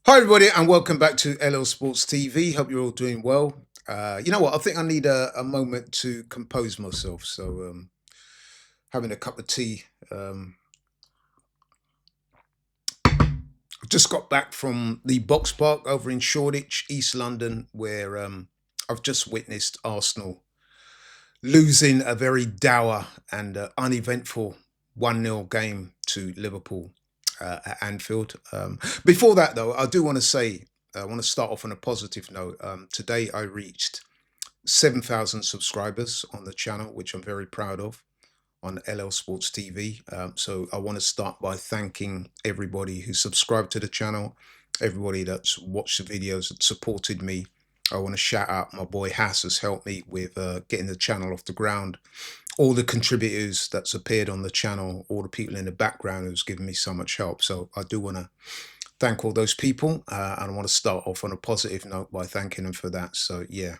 Hi, everybody, and welcome back to LL Sports TV. Hope you're all doing well. You know what? I think I need a moment to compose myself. So, having a cup of tea. I've just got back from the box park over in Shoreditch, East London, where I've just witnessed Arsenal losing a very dour and uneventful 1-0 game to Liverpool at Anfield. Before that, though, I do want to say, I want to start off on a positive note. Today, I reached 7,000 subscribers on the channel, which I'm very proud of on LL Sports TV. So I want to start by thanking everybody who subscribed to the channel, everybody that's watched the videos, that supported me. I want to shout out my boy Hass has helped me with getting the channel off the ground. All the contributors that's appeared on the channel, all the people in the background who's given me so much help. So I do want to thank all those people, and I want to start off on a positive note by thanking them for that. So yeah.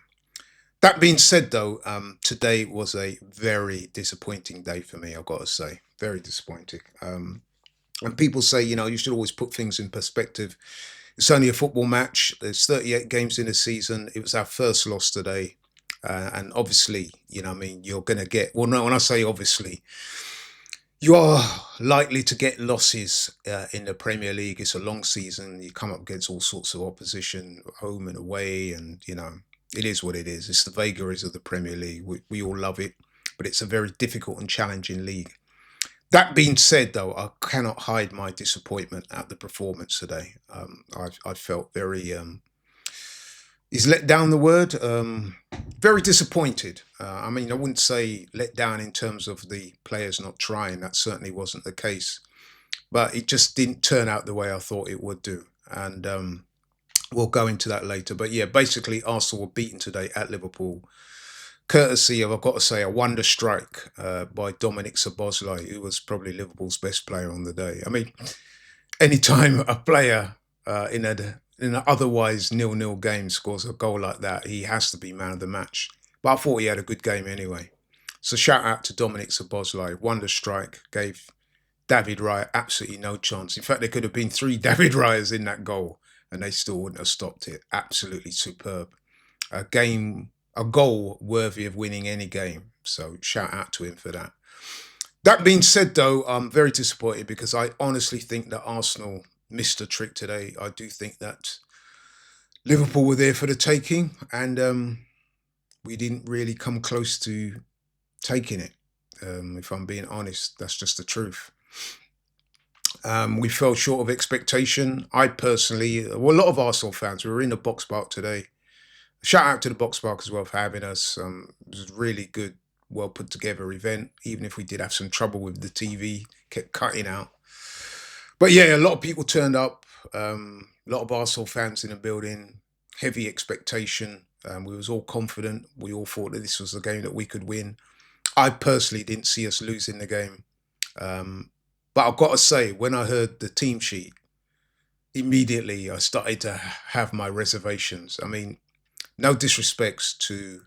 That being said, though, today was a very disappointing day for me. I've got to say, very disappointing. And people say, you should always put things in perspective. It's only a football match. There's 38 games in a season. It was our first loss today. And obviously, you're going to get, well, no, when I say obviously, you are likely to get losses in the Premier League. It's a long season. You come up against all sorts of opposition, home and away. And, it is what it is. It's the vagaries of the Premier League. We all love it, but it's a very difficult and challenging league. That being said, though, I cannot hide my disappointment at the performance today. I felt very is let down the word? Very disappointed. I mean, I wouldn't say let down in terms of the players not trying. That certainly wasn't the case. But it just didn't turn out the way I thought it would do. And we'll go into that later. But yeah, basically, Arsenal were beaten today at Liverpool, courtesy of, I've got to say, a wonder strike by Dominic Szoboszlai, who was probably Liverpool's best player on the day. I mean, anytime a player in an otherwise nil-nil game scores a goal like that, he has to be man of the match. But I thought he had a good game anyway. So shout out to Dominic Szoboszlai. Wonder strike, gave David Raya absolutely no chance. In fact, there could have been three David Rayas in that goal and they still wouldn't have stopped it. Absolutely superb. A goal worthy of winning any game. So shout out to him for that. That being said, though, I'm very disappointed because I honestly think that Arsenal missed a trick today. I do think that Liverpool were there for the taking, and we didn't really come close to taking it. If I'm being honest, that's just the truth. We fell short of expectation. I personally, well, a lot of Arsenal fans, we were in the box park today. Shout out to the box park as well for having us. It was a really good, well put together event, even if we did have some trouble with the TV, kept cutting out. But yeah, a lot of people turned up, a lot of Arsenal fans in the building, heavy expectation. We was all confident. We all thought that this was the game that we could win. I personally didn't see us losing the game. But I've got to say, when I heard the team sheet, immediately I started to have my reservations. I mean, no disrespects to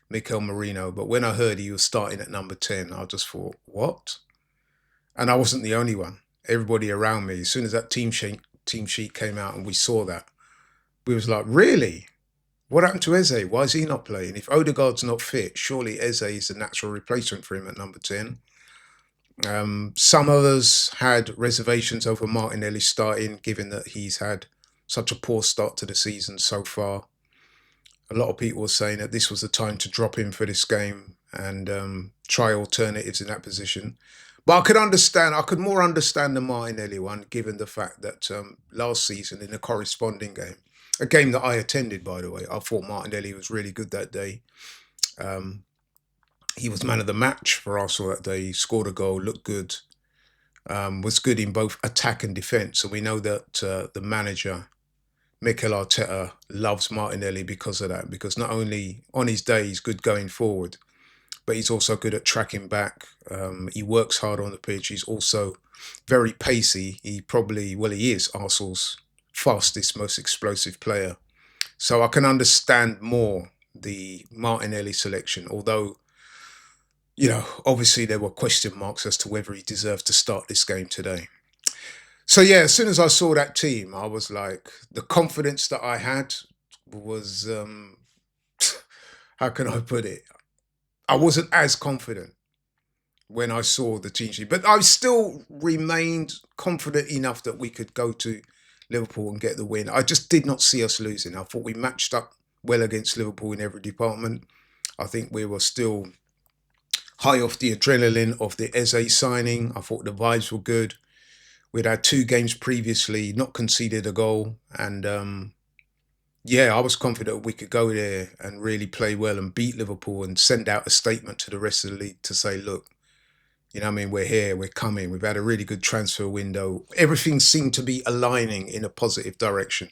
Mikel Merino, but when I heard he was starting at number 10, I just thought, what? And I wasn't the only one. Everybody around me, as soon as that team sheet came out and we saw that, we was like, really? What happened to Eze? Why is he not playing? If Odegaard's not fit, surely Eze is the natural replacement for him at number 10. Some others had reservations over Martinelli starting, given that he's had such a poor start to the season so far. A lot of people were saying that this was the time to drop him for this game and try alternatives in that position. But I could more understand the Martinelli one, given the fact that last season in a corresponding game, a game that I attended, by the way, I thought Martinelli was really good that day. He was man of the match for Arsenal that day. He scored a goal, looked good, was good in both attack and defence. And we know that the manager, Mikel Arteta, loves Martinelli because of that. Because not only on his day he's good going forward, but he's also good at tracking back. He works hard on the pitch. He's also very pacey. He is Arsenal's fastest, most explosive player. So I can understand more the Martinelli selection, although, obviously there were question marks as to whether he deserved to start this game today. So yeah, as soon as I saw that team, I was like, the confidence that I had was, how can I put it? I wasn't as confident when I saw the team sheet, but I still remained confident enough that we could go to Liverpool and get the win. I just did not see us losing. I thought we matched up well against Liverpool in every department. I think we were still high off the adrenaline of the Eze signing. I thought the vibes were good. We'd had two games previously, not conceded a goal, and yeah, I was confident we could go there and really play well and beat Liverpool and send out a statement to the rest of the league to say, look, you know what I mean, we're here, we're coming. We've had a really good transfer window. Everything seemed to be aligning in a positive direction.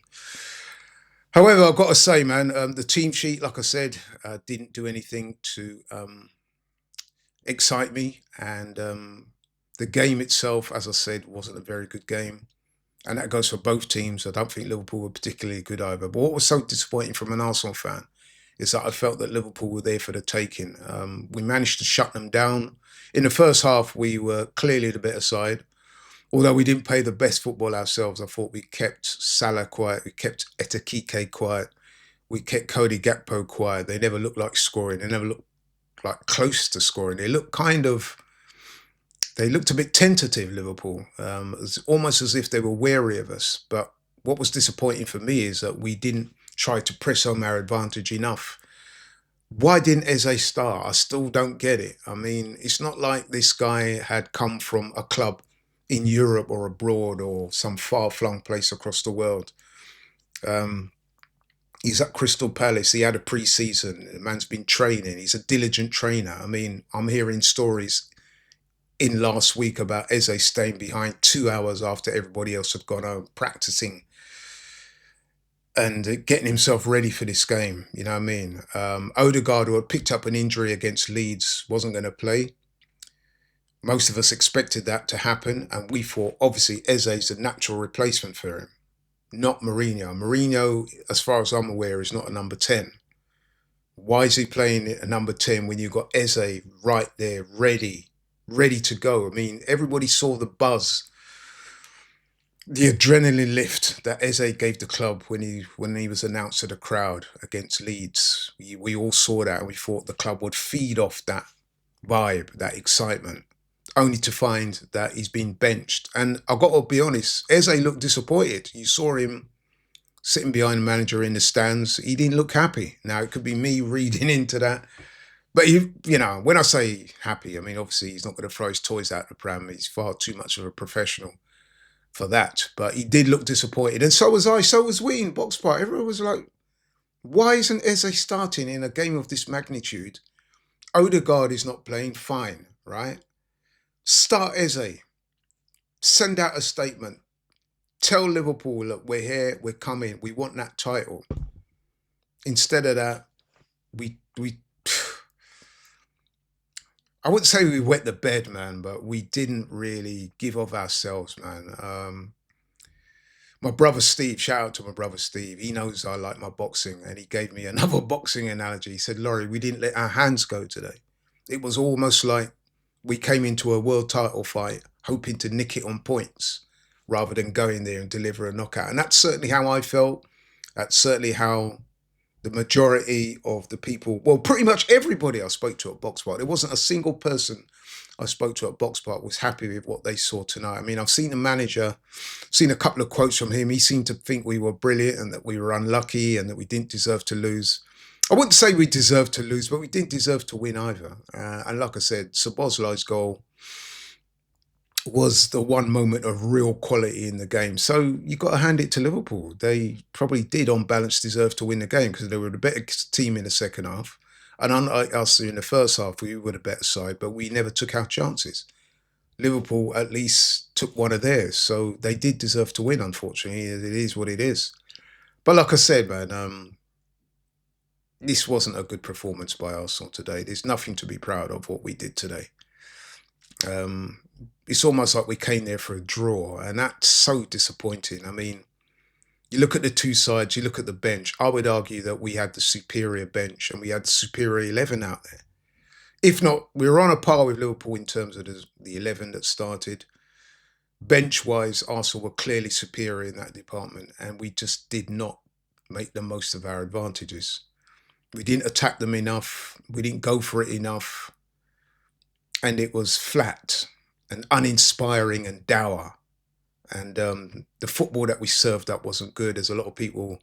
However, I've got to say, man, the team sheet, like I said, didn't do anything to excite me. And the game itself, as I said, wasn't a very good game. And that goes for both teams. I don't think Liverpool were particularly good either. But what was so disappointing from an Arsenal fan is that I felt that Liverpool were there for the taking. We managed to shut them down. In the first half, we were clearly the better side. Although we didn't play the best football ourselves, I thought we kept Salah quiet, we kept Etakike quiet, we kept Cody Gakpo quiet. They never looked like scoring. They never looked like close to scoring. They looked a bit tentative, Liverpool. It's almost as if they were wary of us. But what was disappointing for me is that we didn't try to press home our advantage enough. Why didn't Eze start? I still don't get it. I mean, it's not like this guy had come from a club in Europe or abroad or some far flung place across the world. Um, he's at Crystal Palace. He had a pre season. The man's been training. He's a diligent trainer. I mean, I'm hearing stories in last week about Eze staying behind 2 hours after everybody else had gone home, practicing and getting himself ready for this game. You know what I mean? Odegaard, who had picked up an injury against Leeds, wasn't going to play. Most of us expected that to happen, and we thought obviously Eze is the natural replacement for him, not Mourinho. Mourinho, as far as I'm aware, is not a number 10. Why is he playing a number 10 when you've got Eze right there, ready to go? I mean, everybody saw the buzz, the adrenaline lift that Eze gave the club when he was announced to the crowd against Leeds. We all saw that and we thought the club would feed off that vibe, that excitement, only to find that he's been benched. And I've got to be honest, Eze looked disappointed. You saw him sitting behind the manager in the stands. He didn't look happy. Now, it could be me reading into that. But when I say happy, I mean, obviously he's not going to throw his toys out the pram. He's far too much of a professional for that. But he did look disappointed. And so was I. So was we in Box Park. Everyone was like, why isn't Eze starting in a game of this magnitude? Odegaard is not playing, fine, right? Start Eze. Send out a statement. Tell Liverpool, look, we're here, we're coming, we want that title. Instead of that, we I wouldn't say we wet the bed, man, but we didn't really give of ourselves, man. My brother Steve, shout out to my brother Steve. He knows I like my boxing, and he gave me another boxing analogy. He said, Laurie, we didn't let our hands go today. It was almost like we came into a world title fight hoping to nick it on points rather than go in there and deliver a knockout. And that's certainly how I felt. That's certainly how the majority of the people, well, pretty much everybody I spoke to at Box Park, there wasn't a single person I spoke to at Box Park was happy with what they saw tonight. I mean, I've seen the manager, seen a couple of quotes from him. He seemed to think we were brilliant and that we were unlucky and that we didn't deserve to lose. I wouldn't say we deserved to lose, but we didn't deserve to win either. And like I said, Szoboszlai's goal was the one moment of real quality in the game. So you got to hand it to Liverpool. They probably did, on balance, deserve to win the game because they were the better team in the second half. And unlike us in the first half, we were the better side, but we never took our chances. Liverpool at least took one of theirs, so they did deserve to win. Unfortunately, it is what it is. But like I said, man, this wasn't a good performance by Arsenal today. There's nothing to be proud of what we did today. Um, it's almost like we came there for a draw, and that's so disappointing. I mean, you look at the two sides, you look at the bench. I would argue that we had the superior bench and we had the superior 11 out there. If not, we were on a par with Liverpool in terms of the 11 that started. Bench wise, Arsenal were clearly superior in that department, and we just did not make the most of our advantages. We didn't attack them enough. We didn't go for it enough. And it was flat and uninspiring and dour. And the football that we served up wasn't good. There's a lot of people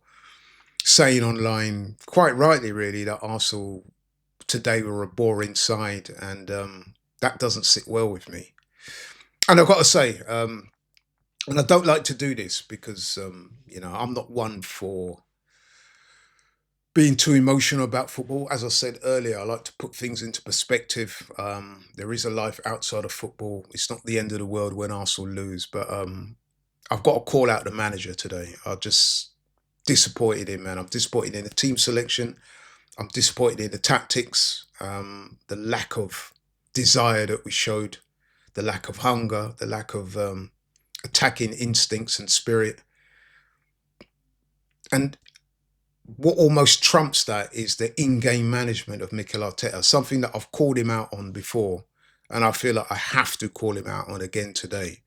saying online, quite rightly, really, that Arsenal today were a boring side. And that doesn't sit well with me. And I've got to say, and I don't like to do this because, I'm not one for being too emotional about football. As I said earlier, I like to put things into perspective. There is a life outside of football. It's not the end of the world when Arsenal lose, but I've got to call out the manager today. I just disappointed him, man. I'm disappointed in the team selection. I'm disappointed in the tactics, the lack of desire that we showed, the lack of hunger, the lack of attacking instincts and spirit. And what almost trumps that is the in-game management of Mikel Arteta, something that I've called him out on before, and I feel like I have to call him out on again today.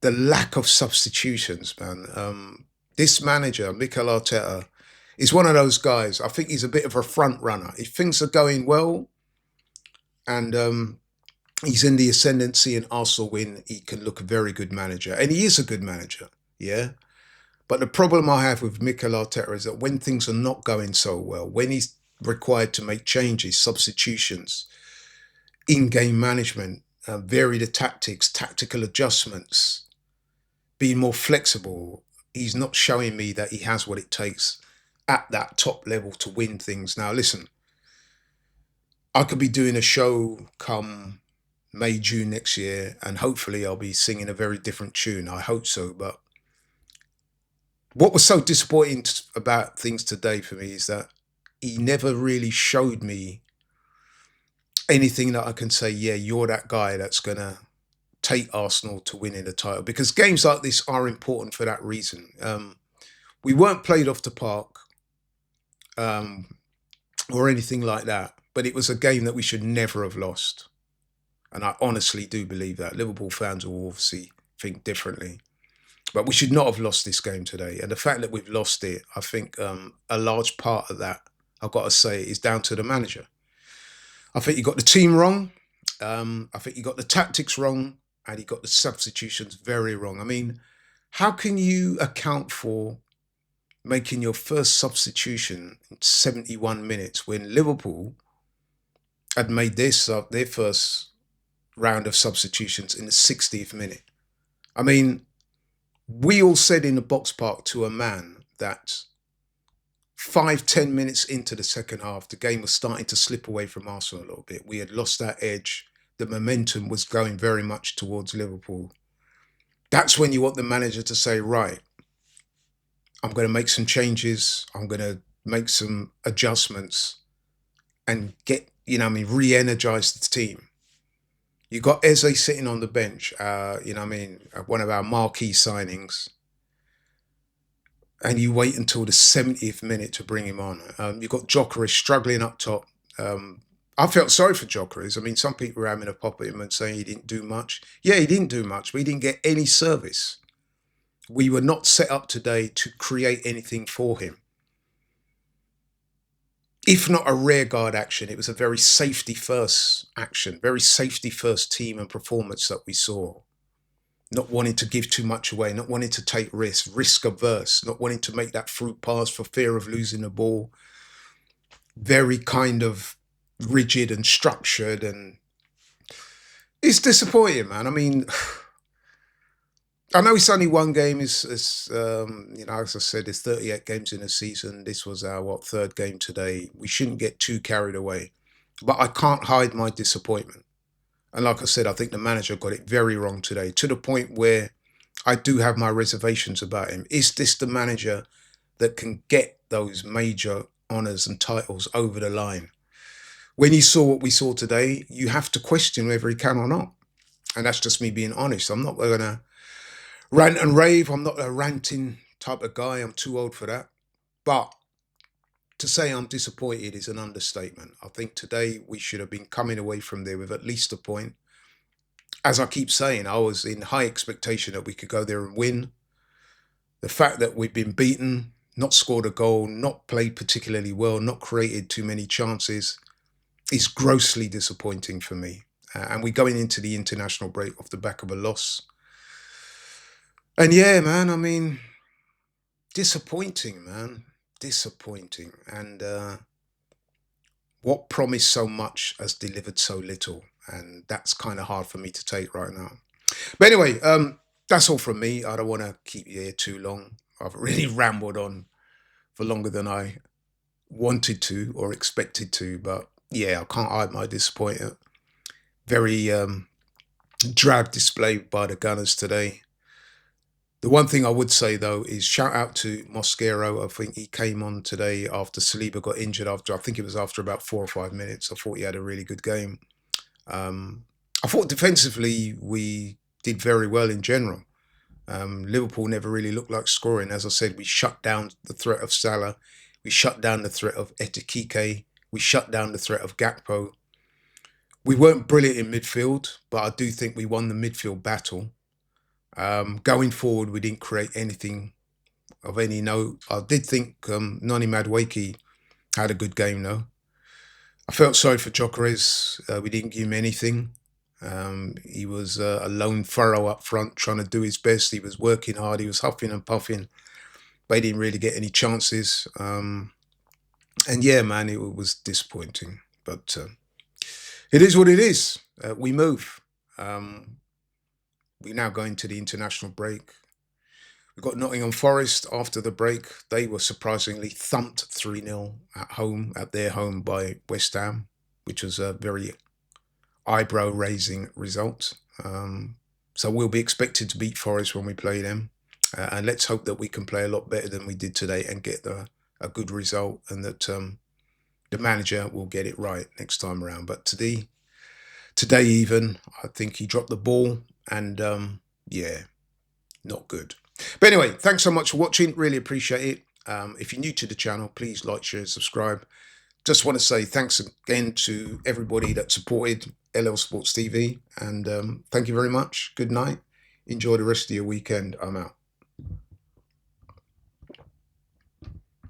The lack of substitutions, man. This manager, Mikel Arteta, is one of those guys. I think he's a bit of a front runner. If things are going well and he's in the ascendancy and Arsenal win, he can look a very good manager. And he is a good manager, yeah? But the problem I have with Mikel Arteta is that when things are not going so well, when he's required to make changes, substitutions, in-game management, vary the tactics, tactical adjustments, being more flexible, he's not showing me that he has what it takes at that top level to win things. Now, listen, I could be doing a show come May, June next year, and hopefully I'll be singing a very different tune. I hope so, but what was so disappointing about things today for me is that he never really showed me anything that I can say, yeah, you're that guy that's going to take Arsenal to winning the title. Because games like this are important for that reason. We weren't played off the park um, or anything like that, but it was a game that we should never have lost. And I honestly do believe that. Liverpool fans will obviously think differently. But we should not have lost this game today. And the fact that we've lost it, I think a large part of that, I've got to say, is down to the manager. I think he got the team wrong. I think he got the tactics wrong. And he got the substitutions very wrong. I mean, how can you account for making your first substitution in 71 minutes when Liverpool had made their first round of substitutions in the 60th minute? I mean, we all said in the box park to a man that 5-10 minutes into the second half, the game was starting to slip away from Arsenal a little bit. We had lost that edge. The momentum was going very much towards Liverpool. That's when you want the manager to say, right, I'm going to make some changes. I'm going to make some adjustments and get, re-energize the team. You got Eze sitting on the bench, one of our marquee signings, and you wait until the 70th minute to bring him on. You've got Jokeris struggling up top. I felt sorry for Jokeris. I mean, some people were having a pop at him and saying he didn't do much. Yeah, he didn't do much, but he didn't get any service. We were not set up today to create anything for him. If not a rear guard action, it was a very safety first action, very safety first team and performance that we saw. Not wanting to give too much away, not wanting to take risks, risk averse, not wanting to make that through pass for fear of losing the ball. Very kind of rigid and structured, and it's disappointing, man. I mean, I know it's only one game. As I said, there's 38 games in a season. This was our third game today. We shouldn't get too carried away, but I can't hide my disappointment. And like I said, I think the manager got it very wrong today, to the point where I do have my reservations about him. Is this the manager that can get those major honours and titles over the line? When you saw what we saw today, you have to question whether he can or not. And that's just me being honest. I'm not going to rant and rave. I'm not a ranting type of guy. I'm too old for that. But to say I'm disappointed is an understatement. I think today we should have been coming away from there with at least a point. as I keep saying, I was in high expectation that we could go there and win. The fact that we've been beaten, not scored a goal, not played particularly well, not created too many chances is grossly disappointing for me. And we're going into the international break off the back of a loss. And yeah, man, I mean, disappointing, man. Disappointing. And what promised so much has delivered so little. And that's kind of hard for me to take right now. But anyway, that's all from me. I don't want to keep you here too long. I've really rambled on for longer than I wanted to or expected to. But yeah, I can't hide my disappointment. Very drab display by the Gunners today. The one thing I would say though is shout out to Mosquero. I think he came on today after Saliba got injured. After I think it was after about 4 or 5 minutes. I thought he had a really good game. Um, I thought defensively we did very well in general. Liverpool never really looked like scoring. As I said, we shut down the threat of Salah. We shut down the threat of Etikike. We shut down the threat of Gakpo. We weren't brilliant in midfield, but I do think we won the midfield battle. Going forward, we didn't create anything of any note. I did think Nani Madueke had a good game, though. I felt sorry for Jokeres. We didn't give him anything. He was a lone furrow up front trying to do his best. He was working hard. He was huffing and puffing, but he didn't really get any chances. And yeah, man, it was disappointing. But it is what it is. We move. We now go into the international break. We've got Nottingham Forest after the break. They were surprisingly thumped 3-0 at home, at their home by West Ham, which was a very eyebrow-raising result. So we'll be expected to beat Forest when we play them. And let's hope that we can play a lot better than we did today and get a good result, and that the manager will get it right next time around. But today even, I think he dropped the ball, and yeah, not good. But anyway, thanks so much for watching. Really appreciate it. If you're new to the channel, please like, share, subscribe. Just want to say thanks again to everybody that supported LL Sports TV. And thank you very much. Good night. Enjoy the rest of your weekend. I'm out.